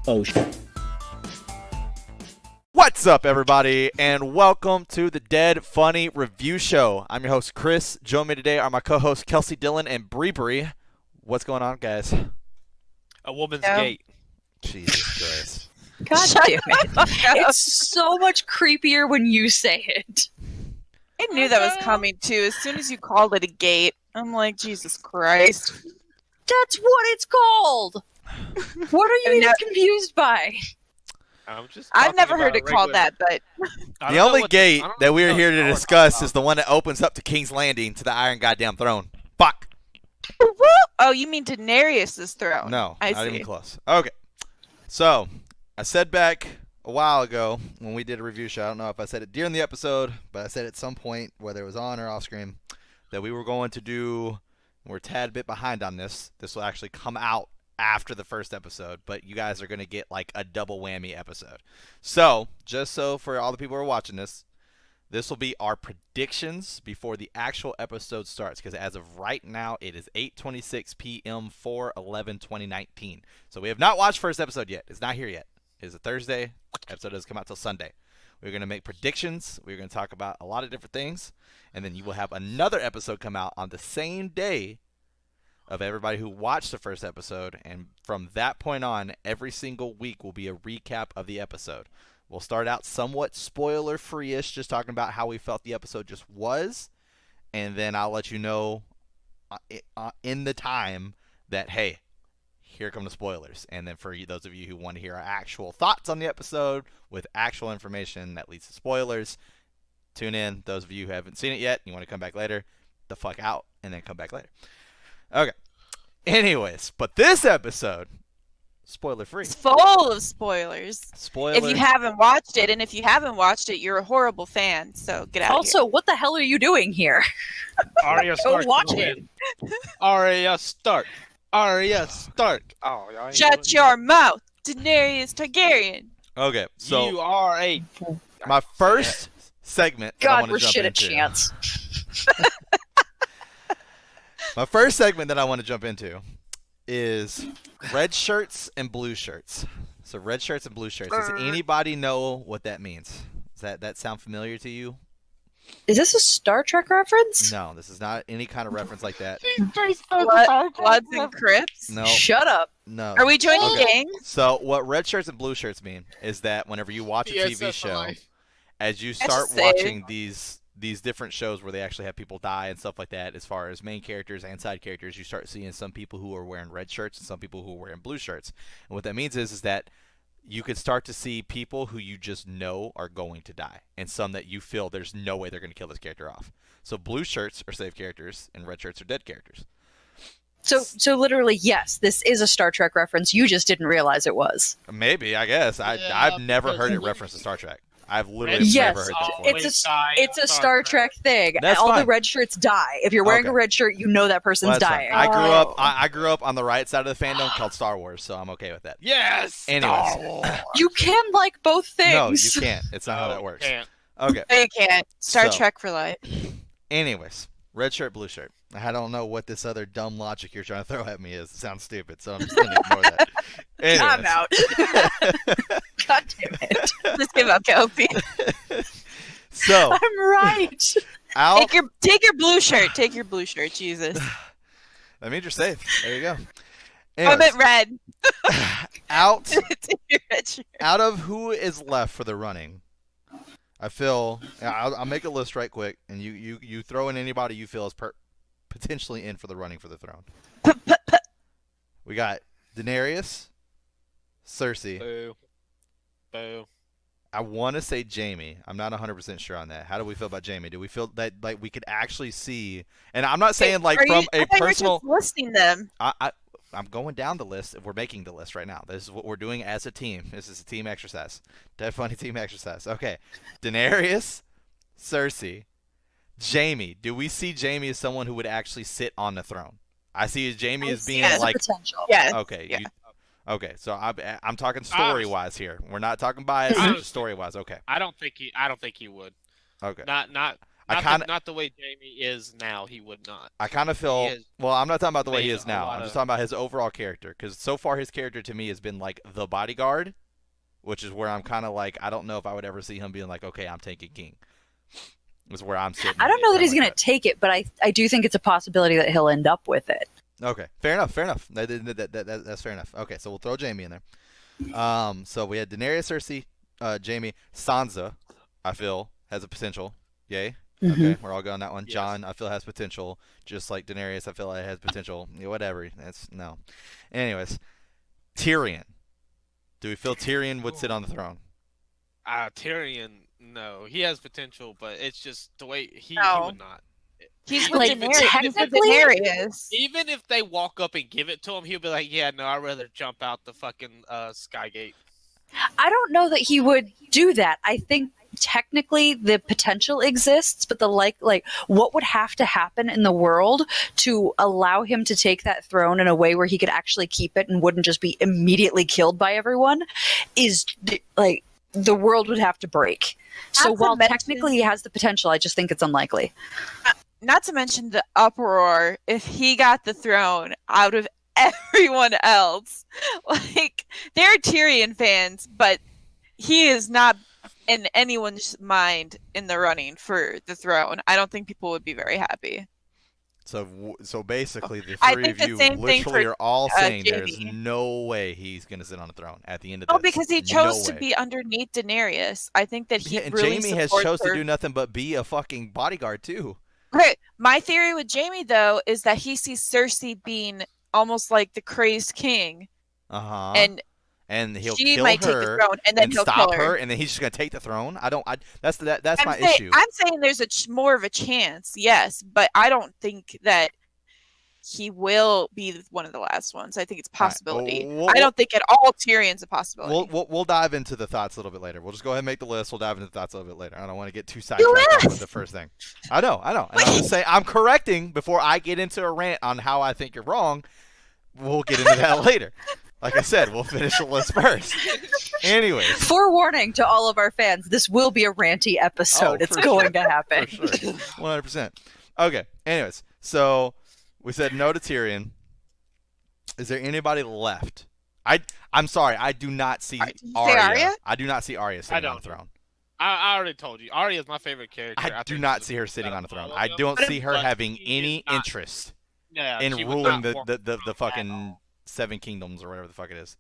Oh shit. What's up, everybody, and welcome to the Dead Funny Review Show. I'm your host, Chris. Joining me today are my co-hosts, Kelsey Dillon and Bree Bree. What's going on, guys? A woman's gate. Jesus Christ. God damn it. It's so much creepier when you say it. I knew that was coming too. As soon as you called it a gate, I'm like, Jesus Christ. That's what it's called. What are you even confused by? I've never heard it called that, but The only gate that we're here to discuss is the one that opens up to King's Landing to the Iron Goddamn Throne. Fuck. oh, you mean Daenerys' throne? No, I not see. even close. Okay. So, I said back a while ago when we did a review show, I don't know if I said it during the episode, but I said at some point, whether it was on or off screen, that we were going to do, we're a tad bit behind on this. This will actually come out after the first episode, but you guys are going to get like a double whammy episode. So, just so for all the people who are watching this will be our predictions before the actual episode starts, because as of right now, it is 8:26 p.m. 4/11/2019. So we have not watched first episode yet. It's not here yet. It is a Thursday. Episode doesn't come out till Sunday. We're going to make predictions. We're going to talk about a lot of different things, and then you will have another episode come out on the same day of everybody who watched the first episode, and from that point on, every single week will be a recap of the episode. We'll start out somewhat spoiler-free-ish, just talking about how we felt the episode just was, and then I'll let you know in the time that, hey, here come the spoilers. And then for those of you who want to hear our actual thoughts on the episode with actual information that leads to spoilers, tune in. Those of you who haven't seen it yet, you want to come back later, the fuck out, and then come back later. Okay. Anyways, but this episode, spoiler-free. It's full of spoilers. Spoiler. If you haven't watched it, and if you haven't watched it, you're a horrible fan, so get out Also, what the hell are you doing here? Arya Stark. Go watch it. Arya Stark. Arya Stark. Oh, y'all ain't Shut doing your mouth, Daenerys Targaryen. Okay, it. so You are a. my first segment that I God, want we're to jump shit at into. chance. My first segment that I want to jump into is red shirts and blue shirts. So red shirts and blue shirts. Does anybody know what that means? Does that sound familiar to you? Is this a Star Trek reference? No, this is not any kind of reference like that. Bloods and Crips. No, Shut up. no. Are we joining Okay. gangs? So what red shirts and blue shirts mean is that whenever you watch a TV show, as you start just say- watching these different shows where they actually have people die and stuff like that, as far as main characters and side characters, you start seeing some people who are wearing red shirts and some people who are wearing blue shirts. And what that means is that you could start to see people who you just know are going to die, and some that you feel there's no way they're going to kill this character off. So blue shirts are safe characters, and red shirts are dead characters. So literally, yes, this is a Star Trek reference. You just didn't realize it was. Maybe, I guess. I've never heard it referenced to Star Trek. I've literally Yes, never heard that before. it's a Star Trek thing. That's All fine. the red shirts die. If you're wearing Okay. a red shirt, you know that person's Well, that's fine. dying. I grew up on the right side of the fandom called Star Wars, so I'm okay with that. Yes. Anyways. Star Wars. You can like both things. No, you can't. It's not how that works. Can't. Okay. No, you can't. Star So- Trek for life. Anyways, red shirt, blue shirt. I don't know what this other dumb logic you're trying to throw at me is. It sounds stupid, so I'm just gonna ignore that. Anyways. I'm out. God damn it. Let's give up, Kelsey. So I'm right. out. Take your blue shirt. Take your blue shirt, Jesus. That means you're safe. There you go. I Anyways, meant red. out Take your red shirt. out of who is left for the running, I feel I'll make a list right quick, and you throw in anybody you feel is potentially in for the running for the throne. We got Daenerys, Cersei. Boo. Boo. I want to say Jaime. I'm not 100% sure on that. How do we feel about Jaime? Do we feel that like we could actually see? And I'm not saying like Are from you, a I thought you were personal. just listing them. I'm going down the list. We're making the list right now. This is what we're doing as a team. This is a team exercise. Dead funny team exercise. Okay. Daenerys, Cersei, Jaime. Do we see Jaime as someone who would actually sit on the throne? I see Jaime as being Yes, like. potential. Yes. Okay. Yeah. Okay. So I'm talking story wise here. We're not talking bias. Just story wise. Okay. I don't think he would. Okay. Not. Not the way Jamie is now. He would not. I kind of He feel. has Well, I'm not talking about the way he made is a now. lot I'm just of- talking about his overall character. Because so far, his character to me has been like the bodyguard, which is where I'm kind of like, I don't know if I would ever see him being like, okay, I'm taking king. Is where I'm sitting. I don't know that he's Kinda going like to take it, but I do think it's a possibility that he'll end up with it. Okay, fair enough. That's fair enough. Okay, so we'll throw Jamie in there. So we had Daenerys, Cersei, Jamie, Sansa. I feel has a potential. Yay. Okay, we're all good on that one. Yes. Jon, I feel has potential, just like Daenerys. I feel like has potential. Yeah, whatever. That's no. Anyways, Tyrion. Do we feel Tyrion would sit on the throne? Tyrion, no, he has potential, but it's just the way he No. would not. He's with Like, Daenerys. He's with technically- Daenerys. Even if they walk up and give it to him, he'll be like, "Yeah, no, I'd rather jump out the fucking Skygate." I don't know that he would do that. I think technically the potential exists, but the like what would have to happen in the world to allow him to take that throne in a way where he could actually keep it and wouldn't just be immediately killed by everyone is like the world would have to break. So Not to while mention- technically he has the potential, I just think it's unlikely. Not to mention the uproar if he got the throne out of everyone else. Like, they're Tyrion fans, but he is not in anyone's mind in the running for the throne. I don't think people would be very happy. So basically, the I three think of the you same thing literally for, are all saying there's Jamie. no way he's gonna sit on the throne at the end of Oh, this. because he No chose to way. be underneath Daenerys. I think that he Yeah, and really Jamie has supports chose her. to do nothing but be a fucking bodyguard too. Okay, my theory with Jamie though is that he sees Cersei being almost like the crazed king, and he'll she kill might take the her throne, and then and he'll stop kill her. and then he's just gonna take the throne. That's my saying, issue. I'm saying there's more of a chance, yes, but I don't think that he will be one of the last ones. I think it's a All right, possibility. well, I don't think at all Tyrion's a possibility. We'll dive into the thoughts a little bit later. We'll just go ahead and make the list. We'll dive into the thoughts a little bit later. I don't want to get too sidetracked with the first thing. I know. And I'm just saying I'm correcting before I get into a rant on how I think you're wrong. We'll get into that later. Like I said, we'll finish the list first. Anyways, Forewarning to all of our fans, this will be a ranty episode. Oh, It's for going to happen. for sure, 100%. Okay. Anyways, so we said no to Tyrion. Is there anybody left? I'm sorry, I do not see Did you say Arya. Arya? I do not see Arya sitting on the don't. throne. I already told you, Arya is my favorite character. I do think not she's see her sitting better on the throne. than all I of them. don't see her But having she any is not- interest Yeah, in she would ruling not walk the throne at fucking all. Seven Kingdoms or whatever the fuck it is.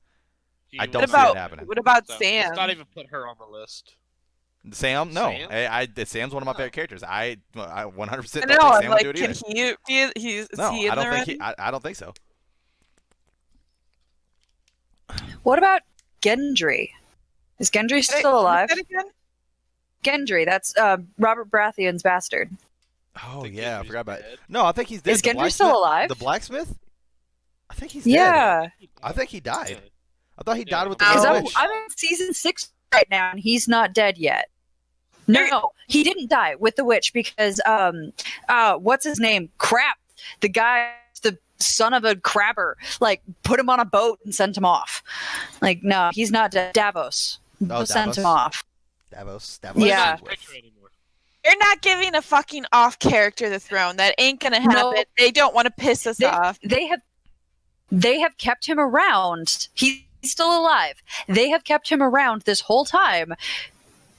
She I would don't what see not. it about happening. what about So, Sam? let's not even put her on the list. Sam? No. Sam? Sam's one of my favorite characters. I 100% I don't know. think I'm Sam like, would do it can either. is No, he in I don't the think running? I don't think so. What about Gendry? Is Gendry Wait, still alive? who's that again? Gendry, that's Robert Baratheon's bastard. Oh think yeah, I Gendry's forgot about it. dead. No, I think he's dead. Is The Gendry still blacksmith- alive? The blacksmith? I think he's dead. Yeah, I think he died. I thought he Yeah, died with the the because Red Oh. I'm, Witch. I'm in season 6 right now, and he's not dead yet. No, he didn't die with the witch because what's his name? Crap, the guy, the son of a crabber, like put him on a boat and sent him off. Like, no, he's not dead. Davos. Oh, Sent Davos. him off. Davos. Yeah. is with- You're not giving a fucking off character the throne. That ain't gonna happen. No. They don't want to piss us off. They have kept him around. He's still alive. They have kept him around this whole time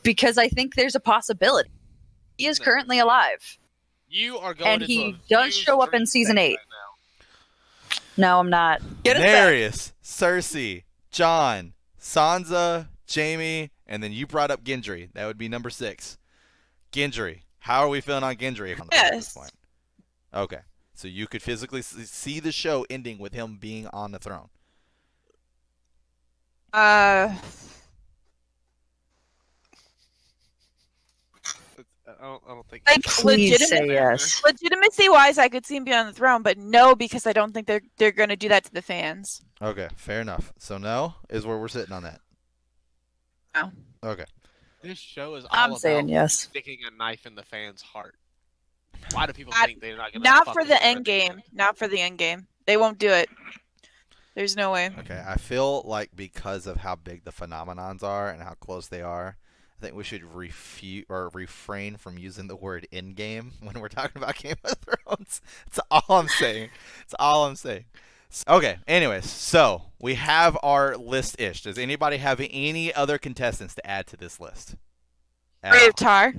because I think there's a possibility. He is No. currently alive. You are going And into he a does huge show up in dream season state 8. right now. No, I'm not. Get us back. Daenerys, Cersei, Jon, Sansa, Jamie, and then you brought up Gendry. That would be number 6. Gendry. How are we feeling on Gendry on the at this Yes. point? Okay. So you could physically see the show ending with him being on the throne. I don't think. Like Please say legitimate, yes. legitimacy wise, I could see him be on the throne, but no, because I don't think they're gonna do that to the fans. Okay, fair enough. So no is where we're sitting on that. No. Okay. This show is all I'm about saying yes. sticking a knife in the fans' heart. Why do people I- think they're not gonna? Not for fucking the surrender? end game. Not for the end game. They won't do it. There's no way. Okay. I feel like because of how big the phenomenons are and how close they are, I think we should refrain from using the word in-game when we're talking about Game of Thrones. That's all I'm saying. That's all I'm saying. Okay, anyways, so we have our list-ish. Does anybody have any other contestants to add to this list? At all? Brave Tar.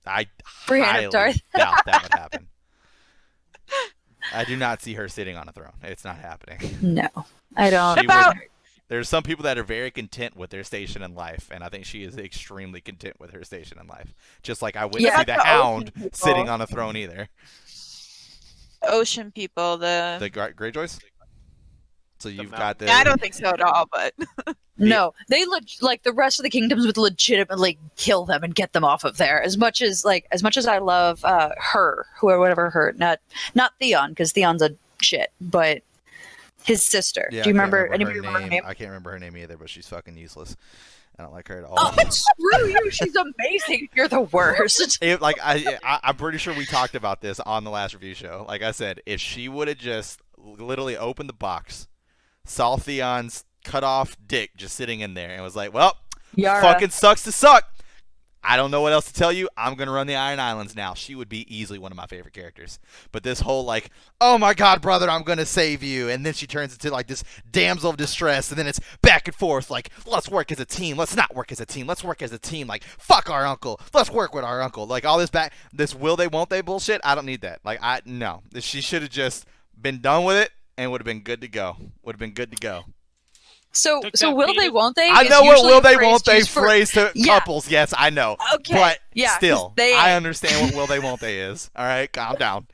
I Brienne of highly Tarth. doubt that would happen. I do not see her sitting on a throne. It's not happening. No, I don't. She About- would- There's some people that are very content with their station in life, and I think she is extremely content with her station in life. Just like I wouldn't Yeah. see the About the Hound ocean people. sitting on a throne either. Ocean people. The The Greyjoys? So you've Mountain. got the... yeah, I don't think so at all. But No, they like the rest of the kingdoms would legitimately kill them and get them off of there. As much as I love her, whatever her, not Theon, because Theon's a shit, but his sister. Yeah, Do you I can't remember? Anybody remember her name? I can't remember her name either, but she's fucking useless. I don't like her at all. Oh, screw you! She's amazing. You're the worst. I'm pretty sure we talked about this on the last review show. Like I said, if she would have just literally opened the box, saw Theon's cut off dick just sitting in there, and was like, "Well, Yara. fucking sucks to suck. I don't know what else to tell you. I'm gonna run the Iron Islands now." She would be easily one of my favorite characters. But this whole like, "Oh my God, brother, I'm gonna save you," and then she turns into like this damsel of distress, and then it's back and forth like, "Let's work as a team. Let's not work as a team. Let's work as a team. Like, fuck our uncle. Let's work with our uncle." Like all this will they won't they bullshit. I don't need that. Like no. She should have just been done with it and would have been good to go. Would have been good to go. So Took so that will they? penis- Won't they? I is know what usually will a they phrase won't they used for- phrase to Yeah. couples. Yes, I know. Okay. But Yeah, 'cause still, they I ain't. understand what will they won't they is. All right, calm down.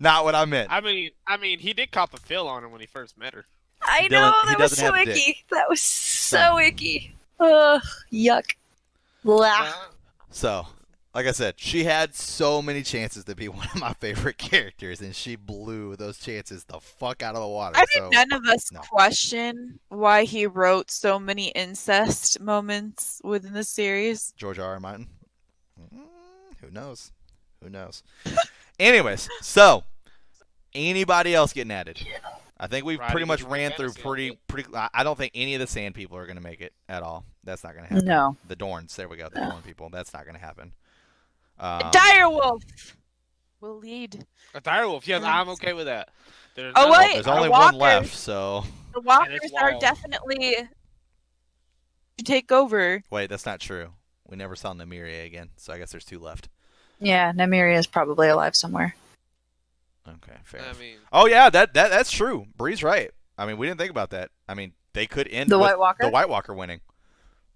Not what I meant. I mean, he did cop a feel on her when he first met her. I Dylan- know he that was doesn't so have a dick. icky. That was so icky. Ugh, yuck. Blah. So, like I said, she had so many chances to be one of my favorite characters, and she blew those chances the fuck out of the water. I so, think none of us no. question why he wrote so many incest moments within the series. George R. R. Martin. Who knows? Who knows? Anyways, so anybody else getting added? I think we've Roddy, pretty much did you ran get through fantasy pretty. I don't think any of the Sand people are gonna make it at all. That's not gonna happen. No. The Dorns. There we go. The No. Dorn people. That's not gonna happen. Direwolf will lead. A direwolf, yes, I'm okay with that. There's Oh, none- wait. There's the only one Walkers. left, so The Walkers are wild. definitely to take over. wait, that's not true. We never saw Nymeria again, so I guess there's two left. Yeah, Nymeria is probably alive somewhere. Okay, fair. I enough. mean, Oh yeah, that's true. Bree's right. I mean, we didn't think about that. I mean, they could end The with White Walker? the White Walker winning.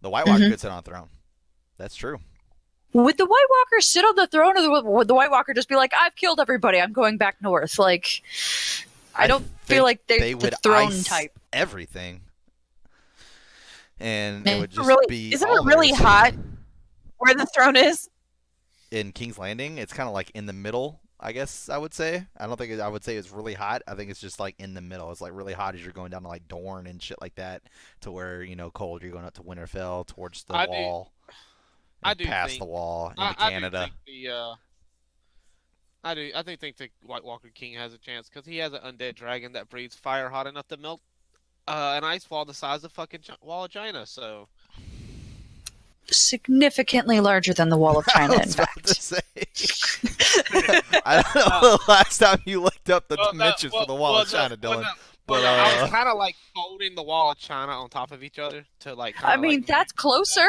The White Walker Mhm. could sit on the throne. That's true. Would the White Walker sit on the throne, or would the White Walker just be like, "I've killed everybody. I'm going back north"? Like, I don't feel like they they're the would throne ice type. everything, and Man. it would just Really, be. isn't all it really theirs. hot where the throne is? In King's Landing? It's kind of like in the middle, I guess I would say. I don't think I would say it's really hot. I think it's just like in the middle. It's like really hot as you're going down to like Dorne and shit like that, to where cold. You're going up to Winterfell towards the I do- wall. I and do past think- the wall into I Canada. do think I think the White Walker King has a chance because he has an undead dragon that breathes fire hot enough to melt an ice wall the size of fucking wall of China. So Significantly larger than the Wall of China, I in was about fact. to say. I don't know the last time you looked up the Well, no, dimensions for the wall well, of China, no, well, Dylan. no, But, well, no, I uh, was kind of like folding the wall of China on top of each other to like. I kinda, mean, like, that's closer.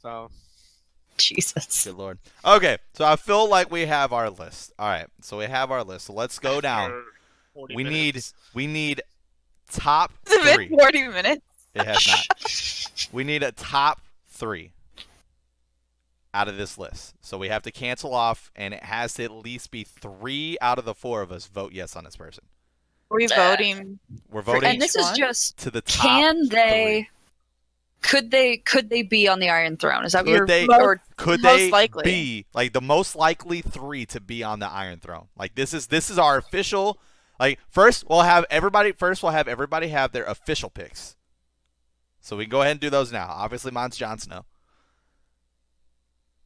so. Jesus. Good lord. Okay, so I feel like we have our list. All right, so we have our list. So let's go down. for 40 We minutes. need top It's three. been 40 minutes. It has not. We need a top 3 out of this list. So we have to cancel off, and it has to at least be 3 out of the 4 of us vote yes on this person. Are we voting? We're For voting And this is one? just, to the top. can they? 3. Could they be on the Iron Throne? Is that what Could you're? they- Or Could Most they likely. be like the most likely 3 to be on the Iron Throne? Like this is our official. Like first we'll have everybody have their official picks. So we can go ahead and do those now. Obviously, mine's Jon Snow.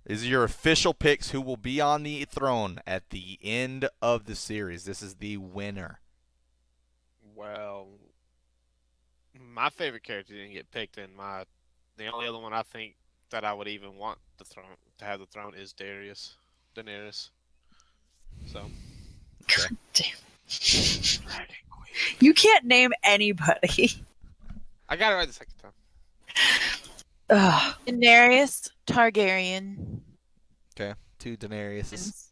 These are your official picks who will be on the throne at the end of the series. This is the winner. Well, my favorite character didn't get picked in my The only other one I think that I would even want to have the throne is Daenerys. So. Damn. You can't name anybody. I got it right the second time. Ugh. Daenerys Targaryen, Okay, 2 Daenerys.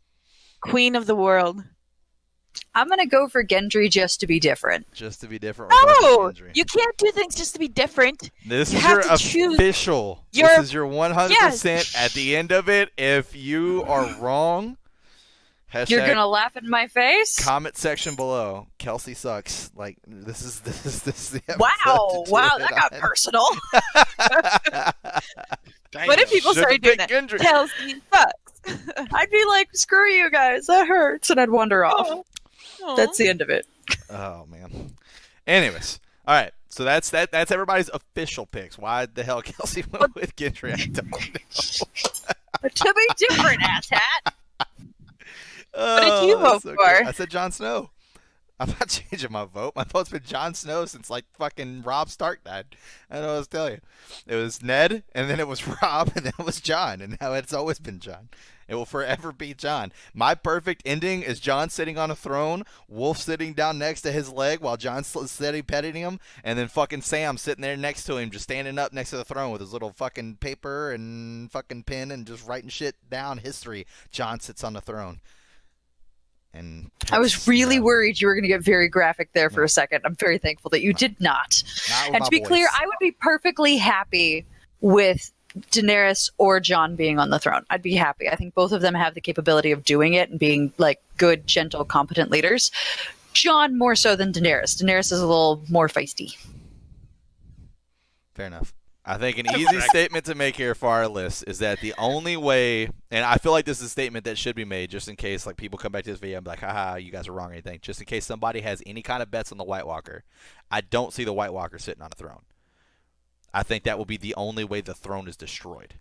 Queen of the world. I'm gonna go for Gendry just to be different. Just to be different. we're going No, with Gendry. you can't do things just to be different. This you is have your to choose official. your- This is your 100%. At the end of it, if you are wrong, hashtag You're gonna laugh in my face? comment section below. Kelsey sucks. Like this is the episode Wow, to wow, do that it got on. personal. What if people Should've started doing picked that? Gendry. Kelsey sucks. I'd be like, screw you guys, that hurts, and I'd wander off. Aw. That's the end of it. Oh man. Anyways, all right. So that's everybody's official picks. Why the hell Kelsey went with Gendry? I don't know. To be different, asshat. What did you vote that's for? good. I said Jon Snow. I'm not changing my vote. My vote's been Jon Snow since like fucking Robb Stark died. I don't know what to tell you. It was Ned, and then it was Robb, and then it was Jon, and now it's always been Jon. It will forever be Jon. My perfect ending is Jon sitting on a throne, Wolf sitting down next to his leg while Jon's steady petting him, and then fucking Sam sitting there next to him, just standing up next to the throne with his little fucking paper and fucking pen and just writing shit down. History. Jon sits on the throne. And I was really Yeah. worried you were going to get very graphic there for a second. I'm very thankful that you did not. Not with And my to be clear, voice. I would be perfectly happy with Daenerys or Jon being on the throne. I'd be happy. I think both of them have the capability of doing it and being like good, gentle, competent leaders. Jon more so than Daenerys. Daenerys is a little more feisty. Fair enough. I think an easy statement to make here for our list is that the only way, and I feel like this is a statement that should be made just in case like people come back to this video and be like, haha, you guys are wrong or anything. Just in case somebody has any kind of bets on the White Walker, I don't see the White Walker sitting on a throne. I think that will be the only way the throne is destroyed.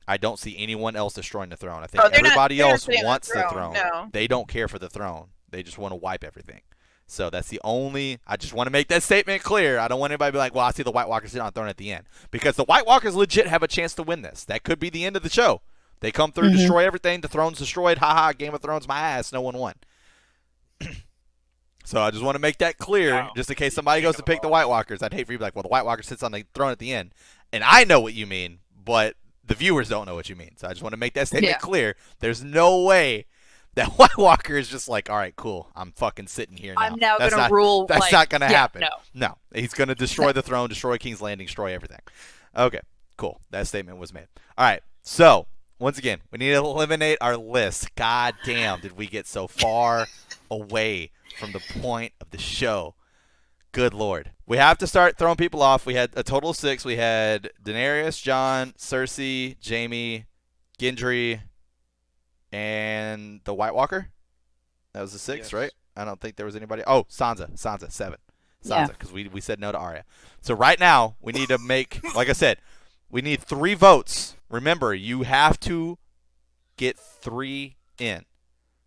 I don't see anyone else destroying the throne. I think everybody else wants the throne. No. They don't care for the throne. They just want to wipe everything. So that's the only. I just want to make that statement clear. I don't want anybody to be like, well, I see the White Walkers sitting on the throne at the end. Because the White Walkers legit have a chance to win this. That could be the end of the show. They come through, destroy everything. The throne's destroyed. Haha, Game of Thrones, my ass. No one won. So I just want to make that clear, Wow. just in case somebody goes to pick the White Walkers. I'd hate for you to be like, well, the White Walker sits on the throne at the end. And I know what you mean, but the viewers don't know what you mean. So I just want to make that statement clear. There's no way that White Walker is just like, all right, cool. I'm fucking sitting here now. I'm now That's going to not- rule. That's like, not going to yeah, happen. No. No, he's going to destroy the throne, destroy King's Landing, destroy everything. Okay, cool. That statement was made. All right, so once again, we need to eliminate our list. God damn, did we get so far away from the point of the show? Good Lord. We have to start throwing people off. We had a total of 6. We had Daenerys, Jon, Cersei, Jaime, Gendry, and the White Walker. That was the 6, Yes. right? I don't think there was anybody. Oh, Sansa, 7. Yeah. Sansa, because we said no to Arya. So right now, we need to make, like I said, we need 3 votes. Remember, you have to get 3 in.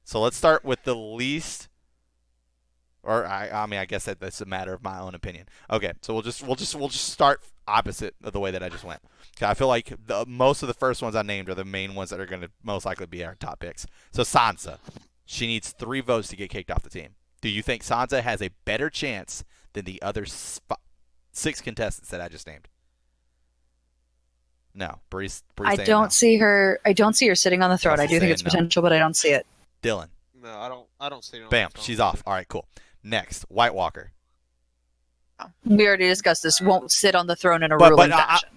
So let's start with the least. Or I mean, I guess that's a matter of my own opinion. Okay, so we'll just start opposite of the way that I just went. 'Cause I feel like most of the first ones I named are the main ones that are going to most likely be our top picks. So Sansa, she needs 3 votes to get kicked off the team. Do you think Sansa has a better chance than the other 6 contestants that I just named? No, Bree's I saying don't no. see her. I don't see her sitting on the throne. I Kelsey's do think it's saying no. potential, but I don't see it. Dylan, No, I don't see it. On bam, the throne. she's off. All right, cool. Next, White Walker. We already discussed this. Won't sit on the throne in a ruling fashion.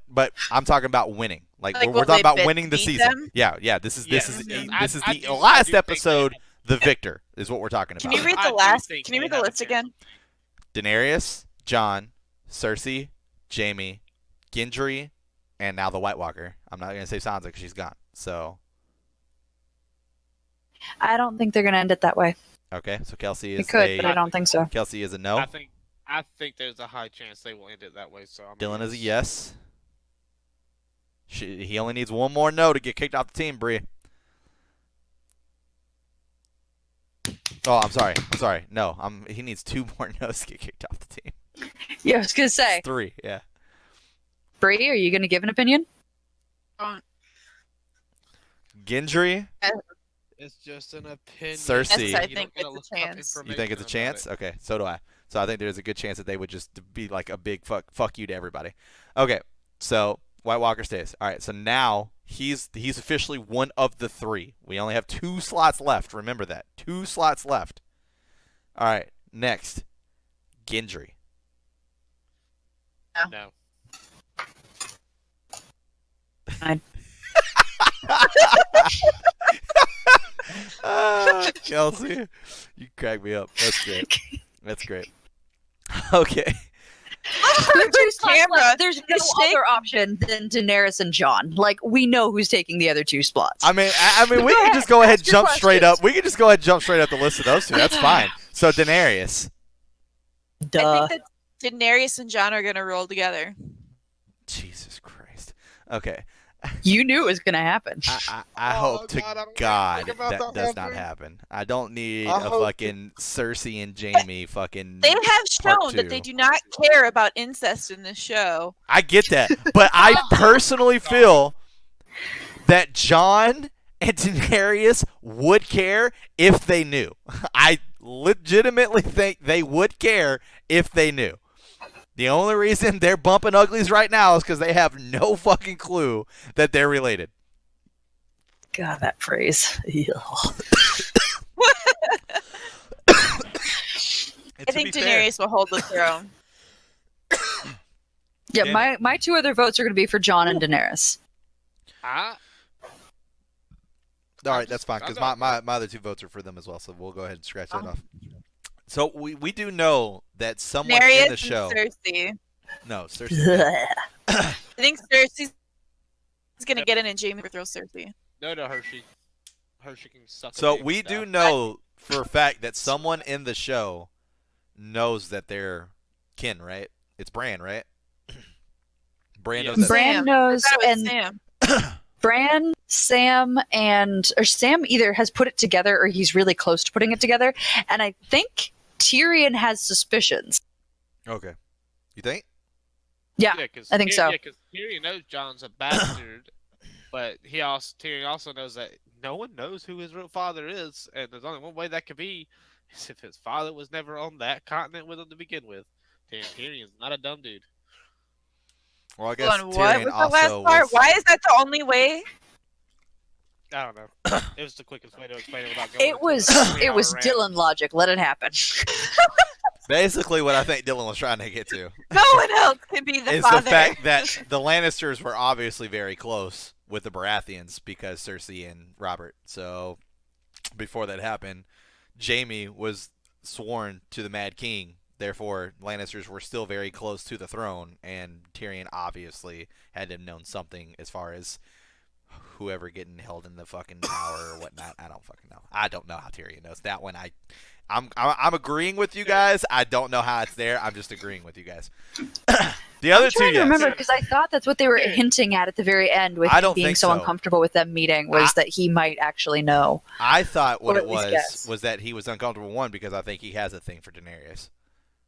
But I'm talking about winning. Like Like, we're will talking they about winning the beat season. them? Yeah. This is Yes. the I last do think episode. The victor is what we're talking Can about. you read I the do last? think Can you they read the have a list chance. again? Daenerys, Jon, Cersei, Jaime, Gendry, and now the White Walker. I'm not gonna say Sansa because she's gone. So I don't think they're going to end it that way. okay, so Kelsey is It could, but I don't think so. Kelsey is a no. I think there's a high chance they will end it that way. So I'm Dylan is a yes. yes. He only needs one more no to get kicked off the team, Bree. Oh, I'm sorry. No, he needs 2 more no's to get kicked off the team. Yeah, I was going to say. 3, yeah. Bree, are you going to give an opinion? Gendry, It's just an opinion. Cersei. Yes, I You think don't get it's a enough chance. you think it's a information chance? about Okay, so do I. So I think there's a good chance that they would just be like a big fuck you to everybody. Okay, so White Walker stays. All right, so now he's officially one of the 3. We only have 2 slots left. Remember that. 2 slots left. All right, next, Gendry. it. No. Kelsey, you crack me up. That's great. That's great. Okay. Camera. There's no Mistake. other option than Daenerys and Jon. Like, we know who's taking the other 2 spots. I mean, we Go can ahead, just go ahead and ask your jump straight up. questions. We can just go ahead and jump straight up the list of those 2. That's fine. So Daenerys. Duh. I think that Daenerys and Jon are gonna roll together. Jesus Christ. Okay. You knew it was going to happen. I Oh, hope to God, I don't God think about that that does not happening. happen. I don't need I a hope fucking Cersei and Jamie fucking. They have Part shown that they 2. do not care about incest in this show. I get that, but I personally feel that Jon and Daenerys would care if they knew. I legitimately think they would care if they knew. The only reason they're bumping uglies right now is because they have no fucking clue that they're related. God, that phrase. Ew. And I to think be fair- Daenerys will hold the throne. Yeah, Damn my 2 other votes are going to be for Jon and Daenerys. I, All right, that's fine, because I'm my other 2 votes are for them as well, so we'll go ahead and scratch that off. So we do know that someone Daenerys in the show. and Cersei. No, Cersei. I think Cersei's gonna get in and Jaime will throw Cersei. no, Hershey. Hershey can suck. a So dick we and do stuff. know for a fact that someone in the show knows that they're kin, right? It's Bran, right? Bran knows Yes. that. Sam. Bran knows, I thought it was and Sam. Bran, Sam, or Sam either has put it together or he's really close to putting it together. And I think Tyrion has suspicions. Okay. You think? Yeah, cause I think so. Yeah, because Tyrion knows Jon's a bastard, but Tyrion also knows that no one knows who his real father is, and there's only one way that could be, is if his father was never on that continent with him to begin with. Tyrion's not a dumb dude. Well, I guess Hold on, what Tyrion was the last also part? was. Why is that the only way? I don't know. It was the quickest way to explain it without going. it was into a it was 3-hour rant. Dylan logic. Let it happen. Basically, what I think Dylan was trying to get to No one else can be the is father. the fact that the Lannisters were obviously very close with the Baratheons because Cersei and Robert. So before that happened, Jaime was sworn to the Mad King. Therefore, Lannisters were still very close to the throne, and Tyrion obviously had to have known something as far as whoever getting held in the fucking tower or whatnot. I don't fucking know. I don't know how Tyrion knows that one. I'm agreeing with you guys. I don't know how it's there. I'm just agreeing with you guys. The other I'm two, trying to yes. remember because I thought that's what they were hinting at the very end with I him don't being think so so. uncomfortable with them meeting was that he might actually know. I thought what Or it at least was guess. that he was uncomfortable. One, because I think he has a thing for Daenerys.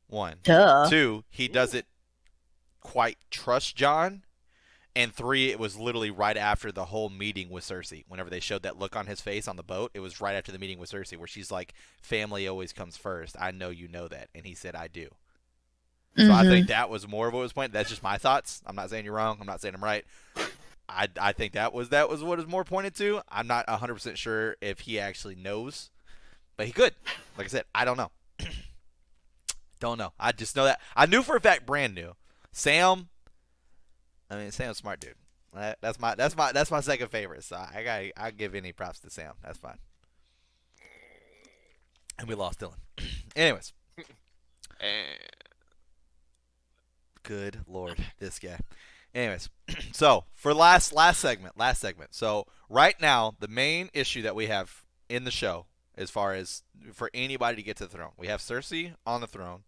One. Duh. Two, he doesn't quite trust Jon. And three, it was literally right after the whole meeting with Cersei. Whenever they showed that look on his face on the boat, it was right after the meeting with Cersei where she's like, family always comes first. I know you know that. And he said, I do. So I Mhm. think that was more of what was pointed. That's just my thoughts. I'm not saying you're wrong. I'm not saying I'm right. I think that was what is more pointed to. I'm not 100% sure if he actually knows, but he could. Like I said, I don't know. Don't know. I just know that I knew for a fact Bran knew. Sam's a smart dude. That's my second favorite. So I give any props to Sam. That's fine. And we lost Dylan. Anyways, And good lord, this guy. Anyways, so for last segment. So right now, the main issue that we have in the show, as far as for anybody to get to the throne, we have Cersei on the throne,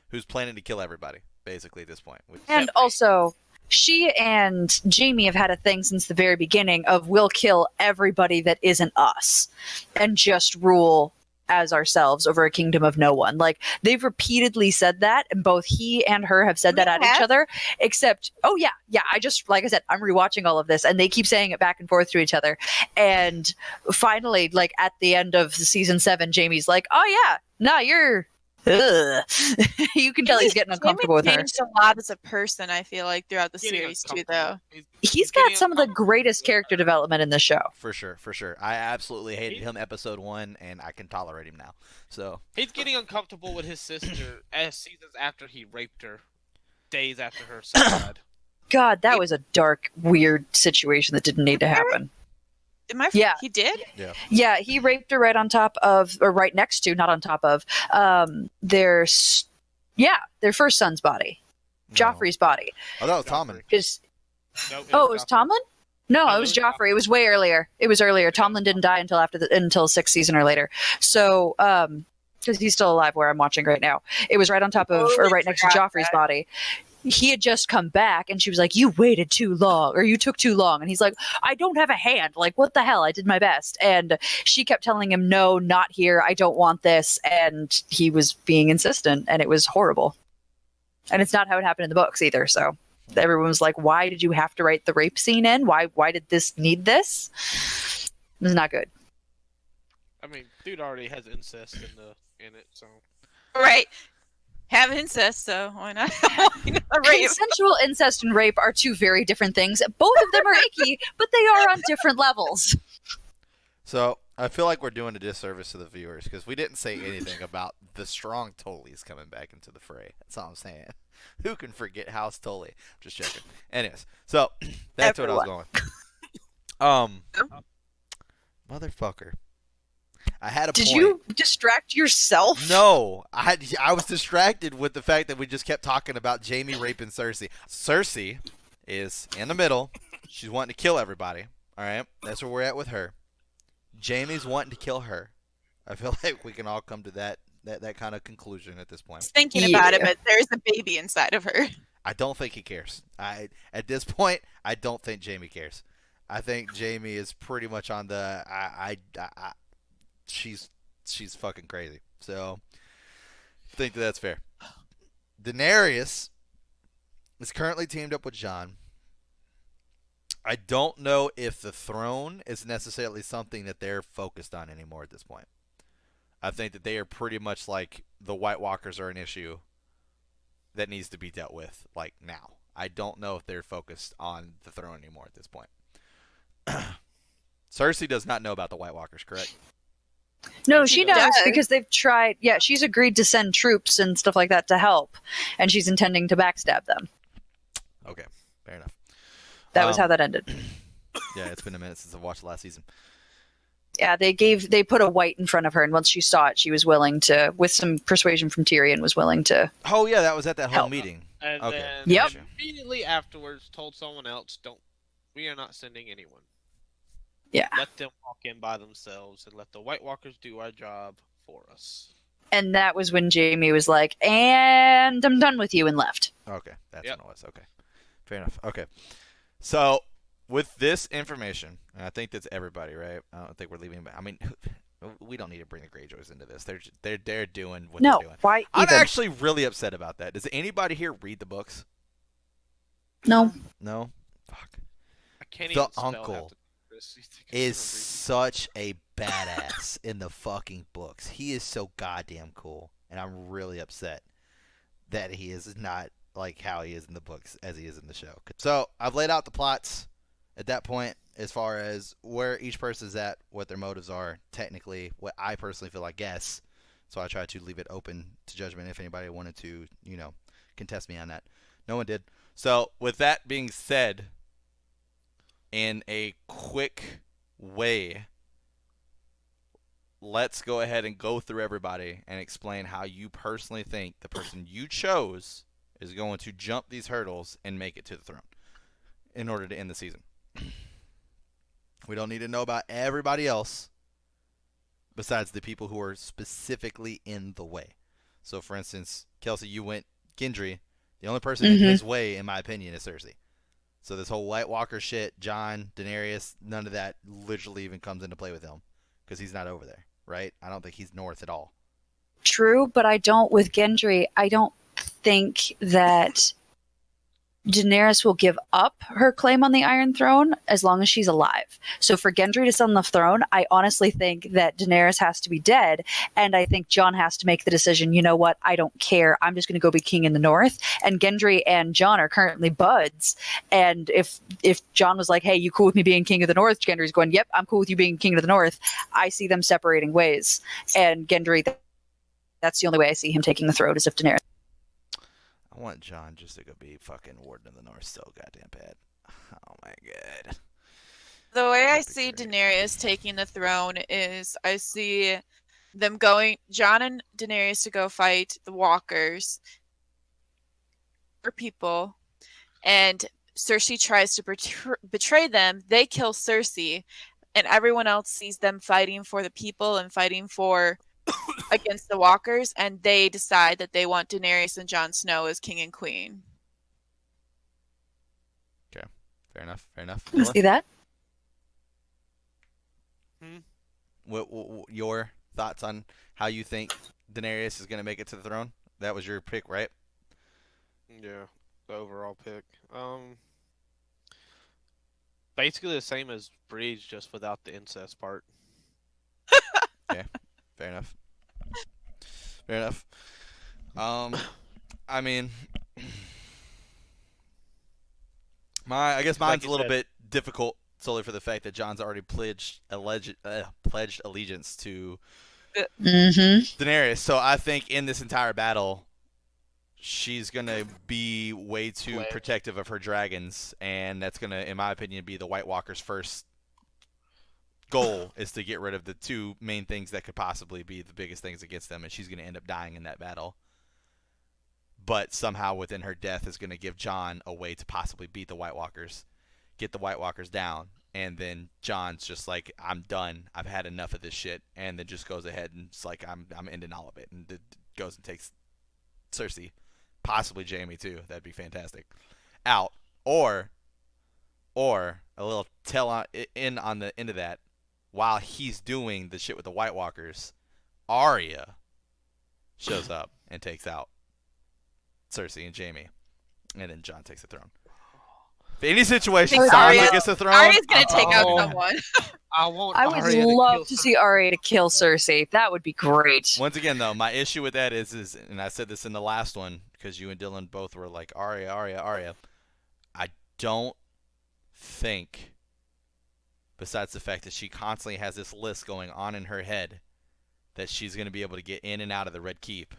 who's planning to kill everybody, basically at this point. And also, she and Jaime have had a thing since the very beginning of we'll kill everybody that isn't us and just rule as ourselves over a kingdom of no one. Like, they've repeatedly said that, and both he and her have said that at each other, except, oh yeah, I just, like I said, I'm rewatching all of this, and they keep saying it back and forth to each other. And finally, like, at the end of season 7, Jamie's like, oh yeah, no, you're... Ugh. You can tell he's getting uncomfortable with her. Changed a lot as a person, I feel like, throughout the Getting series too, uncomfortable. though. He's got some of the greatest character development in the show. For sure. I absolutely hated him episode 1, and I can tolerate him now. So He's getting uncomfortable with his sister as seasons after he raped her, days after her son died. God, that was a dark, weird situation that didn't need to happen. Yeah. He did? Yeah, he raped her right on top of, or right next to, not on top of, their first son's body, Joffrey's body. Oh, that was Tommen. No, It was Tomlin? No, No, it was it was Joffrey. It was way earlier. It was earlier. Tomlin didn't die until 6th season or later. So, because he's still alive where I'm watching right now. It was right on top of, or right next to Joffrey's body. He had just come back, and she was like, you waited too long, or you took too long. And he's like, I don't have a hand. Like, what the hell? I did my best. And she kept telling him, no, not here. I don't want this. And he was being insistent, and it was horrible. And it's not how it happened in the books either. So everyone was like, why did you have to write the rape scene in? Why did this need this? It was not good. I mean, dude already has incest in it, so. Right. Have incest, so why not? Why not rape? Consensual incest and rape are two very different things. Both of them are icky, but they are on different levels. So I feel like we're doing a disservice to the viewers because we didn't say anything about the strong Tullys coming back into the fray. That's all I'm saying. Who can forget House Tully? Just checking. Anyways, so that's what I was going. Motherfucker. I had a point. Did you distract yourself? No, I was distracted with the fact that we just kept talking about Jaime raping Cersei. Cersei is in the middle. She's wanting to kill everybody. All right, that's where we're at with her. Jaime's wanting to kill her. I feel like we can all come to that kind of conclusion at this point. Thinking about it, but there's a baby inside of her. I don't think he cares. At this point, I don't think Jaime cares. I think Jaime is pretty much on the she's fucking crazy. So I think that's fair. Daenerys is currently teamed up with Jon. I don't know if the throne is necessarily something that they're focused on anymore at this point. I think that they are pretty much like the White Walkers are an issue that needs to be dealt with like now. I don't know if they're focused on the throne anymore at this point. Cersei does not know about the White Walkers, correct? No, she knows does. because they've tried. Yeah, she's agreed to send troops and stuff like that to help, and she's intending to backstab them. Okay, fair enough. That was how that ended. Yeah, it's been a minute since I've watched the last season. Yeah, they put a white in front of her, and once she saw it, she was willing to, with some persuasion from Tyrion, was willing to. Oh yeah, that was at that whole Help. meeting. And Okay. then Yep. Gotcha. immediately afterwards told someone else, we are not sending anyone. Yeah. Let them walk in by themselves and let the White Walkers do our job for us. And that was when Jaime was like, and I'm done with you, and left. Okay, that's Yep. what it was. Okay, fair enough. Okay, so with this information, and I think that's everybody, right? I don't think we're leaving. I mean, we don't need to bring the Greyjoys into this. They're doing what No, they're doing. why I'm even? actually really upset about that. Does anybody here read the books? No. No. Fuck. I can't The even spell uncle half the this. You think I'm Is gonna such a badass in the fucking books. He is so goddamn cool, and I'm really upset that he is not like how he is in the books as he is in the show. So I've laid out the plots at that point as far as where each person is at, what their motives are, technically, what I personally feel like guess. So I try to leave it open to judgment if anybody wanted to, contest me on that. No one did. So with that being said, in a quick way, let's go ahead and go through everybody and explain how you personally think the person you chose is going to jump these hurdles and make it to the throne in order to end the season. We don't need to know about everybody else besides the people who are specifically in the way. So, for instance, Kelsey, you went Gendry. The only person in his way, in my opinion, is Cersei. So this whole White Walker shit, Jon, Daenerys, none of that literally even comes into play with him because he's not over there. right? I don't think he's north at all. True, but I don't with Gendry. I don't think that Daenerys will give up her claim on the Iron Throne as long as she's alive. So for Gendry to sit on the throne, I honestly think that Daenerys has to be dead, and I think Jon has to make the decision, you know what, I don't care, I'm just going to go be king in the North. And Gendry and Jon are currently buds, and if Jon was like, hey, you cool with me being king of the North? Gendry's going, yep, I'm cool with you being king of the North. I see them separating ways. And Gendry, that's the only way I see him taking the throne, is if Daenerys. I want Jon just to go be fucking Warden of the North so goddamn bad. Oh my god. The way I That'd be see great. Daenerys taking the throne is I see them going, Jon and Daenerys to go fight the Walkers for people, and Cersei tries to betray them. They kill Cersei, and everyone else sees them fighting for the people and fighting for against the Walkers, and they decide that they want Daenerys and Jon Snow as king and queen. Fair enough. Fair enough. You see that? What your thoughts on how you think Daenerys is going to make it to the throne? That was your pick, right? Yeah, the overall pick. Basically the same as Breeze, just without the incest part. Fair enough. Fair enough. I mean, I guess mine's Like you a little said. bit difficult solely for the fact that Jon's already pledged allegiance to Mm-hmm. Daenerys. So I think in this entire battle, she's gonna be way too Pledge. protective of her dragons, and that's gonna, in my opinion, be the White Walkers' first goal is to get rid of the two main things that could possibly be the biggest things against them, and she's gonna end up dying in that battle. But somehow within her death is gonna give Jon a way to possibly beat the White Walkers, get the White Walkers down, and then Jon's just like, I'm done, I've had enough of this shit, and then just goes ahead and it's like, I'm ending all of it, and goes and takes Cersei, possibly Jaime too. That'd be fantastic. Out, or a little in on the end of that, while he's doing the shit with the White Walkers, Arya shows up and takes out Cersei and Jaime, and then Jon takes the throne. If any situation Think Sansa Arya- gets the throne, Arya's gonna I'm take out all in. someone. I want. I would Arya to love kill to see Arya to kill Cersei. That would be great. Once again, though, my issue with that is, and I said this in the last one because you and Dylan both were like Arya, Arya, Arya. I don't think, besides the fact that she constantly has this list going on in her head, that she's going to be able to get in and out of the Red Keep.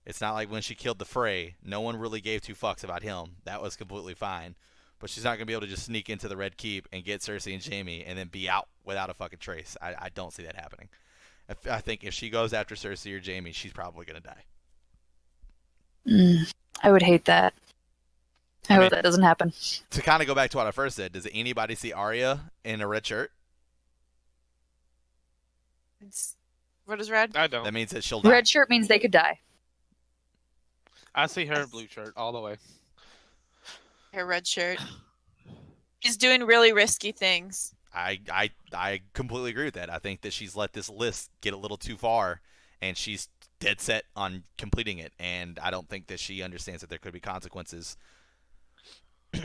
It's not like when she killed the Frey, no one really gave two fucks about him. That was completely fine. But she's not going to be able to just sneak into the Red Keep and get Cersei and Jaime and then be out without a fucking trace. I don't see that happening. I think if she goes after Cersei or Jaime, she's probably going to die. I would hate that. I I hope mean- that doesn't happen. To kind of go back to what I first said, does anybody see Arya in a red shirt? What is red? I don't. That means that she'll die. Red shirt means they could die. I see her in blue shirt all the way. Her red shirt. She's doing really risky things. I completely agree with that. I think that she's let this list get a little too far, and she's dead set on completing it. And I don't think that she understands that there could be consequences. I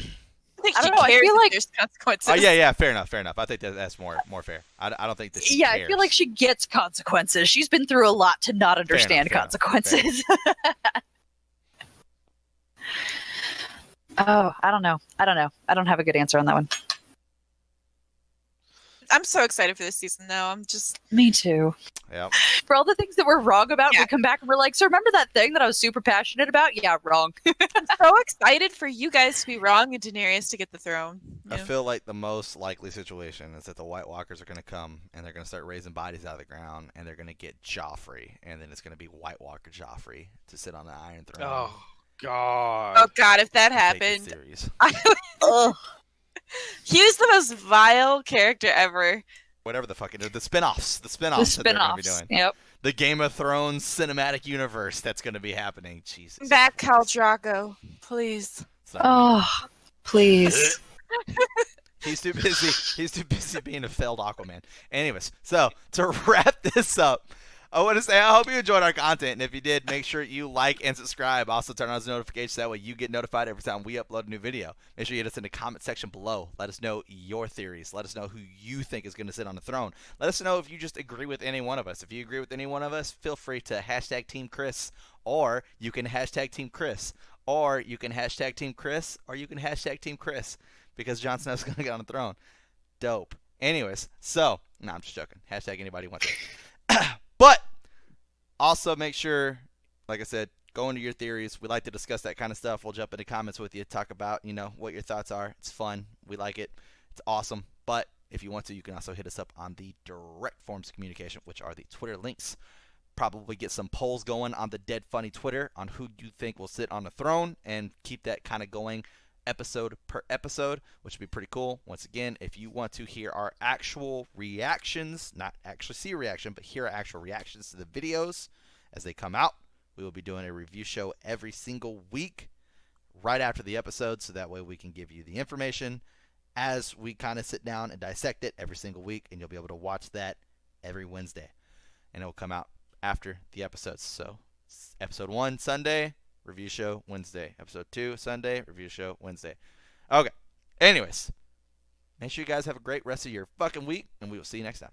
think I she don't know, I cares feel if like- there's consequences. Oh yeah, fair enough. I think that's more fair. I don't think that she Yeah, cares. I feel like she gets consequences. She's been through a lot to not understand fair enough, consequences. Oh, I don't know. I don't have a good answer on that one. I'm so excited for this season, though. I'm just Me too. Yeah. For all the things that we're wrong about, Yeah. we come back and we're like, so remember that thing that I was super passionate about? Yeah, wrong. so excited for you guys to be wrong and Daenerys to get the throne. I Yeah. feel like the most likely situation is that the White Walkers are going to come and they're going to start raising bodies out of the ground and they're going to get Joffrey and then it's going to be White Walker Joffrey to sit on the Iron Throne. Oh God. Oh God, if that and take the happened, series. Ugh. he was the most vile character ever. Whatever the fuck it is, the spin-offs The that they're going to be spin-offs. doing. Yep. The Game of Thrones cinematic universe that's going to be happening. Jesus. Back Khal Christ. Drago, please. It's not- Oh, please. He's too busy. He's too busy being a failed Aquaman. Anyways, so to wrap this up, I want to say I hope you enjoyed our content, and if you did, make sure you like and subscribe. Also, turn on those notifications, that way you get notified every time we upload a new video. Make sure you hit us in the comment section below. Let us know your theories. Let us know who you think is going to sit on the throne. Let us know if you just agree with any one of us. If you agree with any one of us, feel free to hashtag Team Chris, or you can hashtag Team Chris, or you can hashtag Team Chris, or you can hashtag Team Chris, because Jon Snow's going to get on the throne. Dope. Anyways, so, no, I'm just joking. Hashtag anybody wants it. But also make sure, like I said, go into your theories. We like to discuss that kind of stuff. We'll jump into comments with you, talk about, what your thoughts are. It's fun. We like it. It's awesome. But if you want to, you can also hit us up on the direct forms of communication, which are the Twitter links. Probably get some polls going on the Dead Funny Twitter on who you think will sit on the throne, and keep that kind of going episode per episode, which would be pretty cool. Once again, if you want to hear our actual reactions, not actually see a reaction, but hear our actual reactions to the videos as they come out, we will be doing a review show every single week right after the episode, so that way we can give you the information as we kind of sit down and dissect it every single week, and you'll be able to watch that every Wednesday, and it will come out after the episodes. So episode 1 Sunday, review show Wednesday. Episode 2 Sunday, review show Wednesday. Okay. Anyways, make sure you guys have a great rest of your fucking week, and we will see you next time.